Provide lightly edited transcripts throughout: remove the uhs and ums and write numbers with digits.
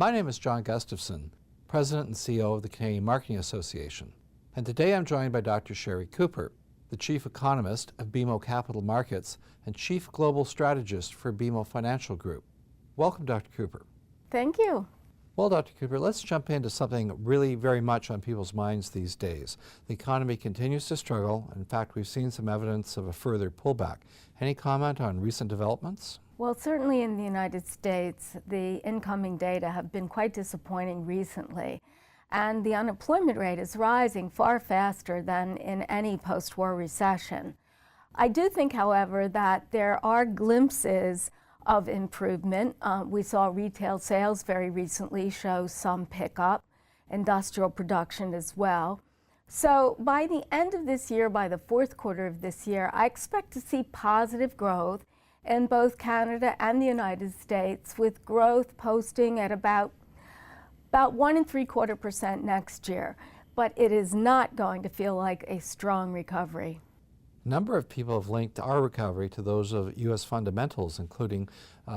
My name is John Gustafson, President and CEO of the Canadian Marketing Association. And today I'm joined by Dr. Sherry Cooper, the Chief Economist of BMO Capital Markets and Chief Global Strategist for BMO Financial Group. Welcome, Dr. Cooper. Thank you. Well, Dr. Cooper, let's jump into something really very much on people's minds these days. The economy continues to struggle. In fact, we've seen some evidence of a further pullback. Any comment on recent developments? Well, certainly in the United States, the incoming data have been quite disappointing recently. And the unemployment rate is rising far faster than in any post-war recession. I do think, however, that there are glimpses of improvement. We saw retail sales very recently show some pickup, industrial production as well. So by the end of this year, by the fourth quarter of this year, I expect to see positive growth in both Canada and the United States, with growth posting at about 1.75% next year. But it is not going to feel like a strong recovery. A number of people have linked our recovery to those of U.S. fundamentals, including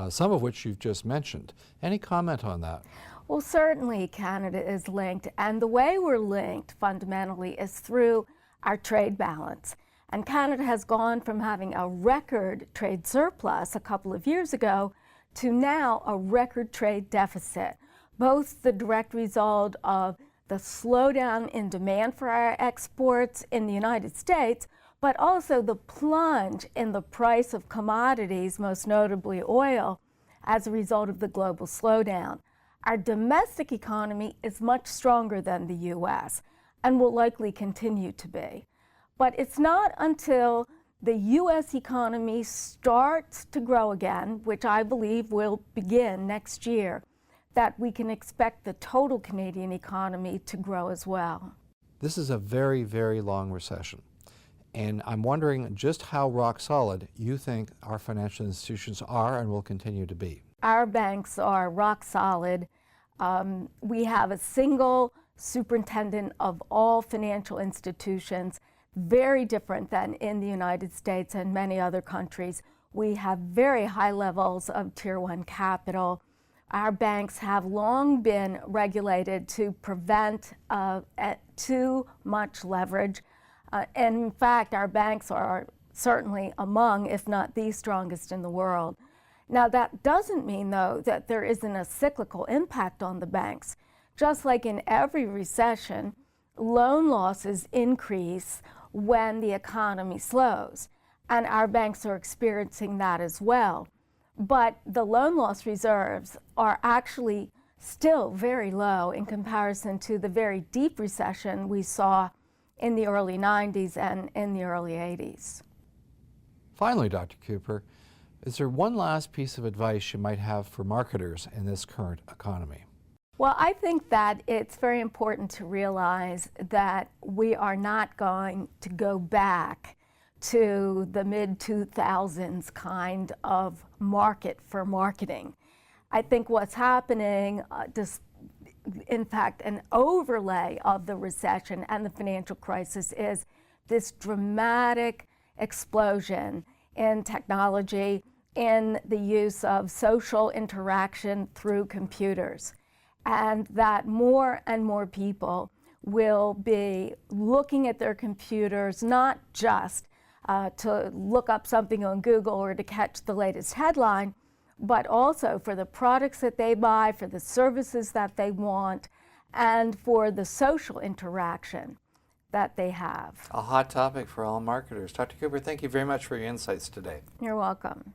some of which you've just mentioned. Any comment on that? Well, certainly Canada is linked, and the way we're linked fundamentally is through our trade balance. And Canada has gone from having a record trade surplus a couple of years ago to now a record trade deficit, both the direct result of the slowdown in demand for our exports in the United States, but also the plunge in the price of commodities, most notably oil, as a result of the global slowdown. Our domestic economy is much stronger than the U.S. and will likely continue to be. But it's not until the U.S. economy starts to grow again, which I believe will begin next year, that we can expect the total Canadian economy to grow as well. This is a very, very long recession. And I'm wondering just how rock solid you think our financial institutions are and will continue to be. Our banks are rock solid. We have a single superintendent of all financial institutions, very different than in the United States and many other countries. We have very high levels of Tier 1 capital. Our banks have long been regulated to prevent too much leverage. And in fact, our banks are certainly among, if not the strongest in the world. Now, that doesn't mean, though, that there isn't a cyclical impact on the banks. Just like in every recession, loan losses increase when the economy slows, and our banks are experiencing that as well. But the loan loss reserves are actually still very low in comparison to the very deep recession we saw in the early 90s and in the early 80s. Finally, Dr. Cooper, is there one last piece of advice you might have for marketers in this current economy? Well, I think that it's very important to realize that we are not going to go back to the mid-2000s kind of market for marketing. I think what's happening, in fact, an overlay of the recession and the financial crisis, is this dramatic explosion in technology, in the use of social interaction through computers, and that more and more people will be looking at their computers not just to look up something on Google or to catch the latest headline, but also for the products that they buy, for the services that they want, and for the social interaction that they have. A hot topic for all marketers. Dr. Cooper, thank you very much for your insights today. You're welcome.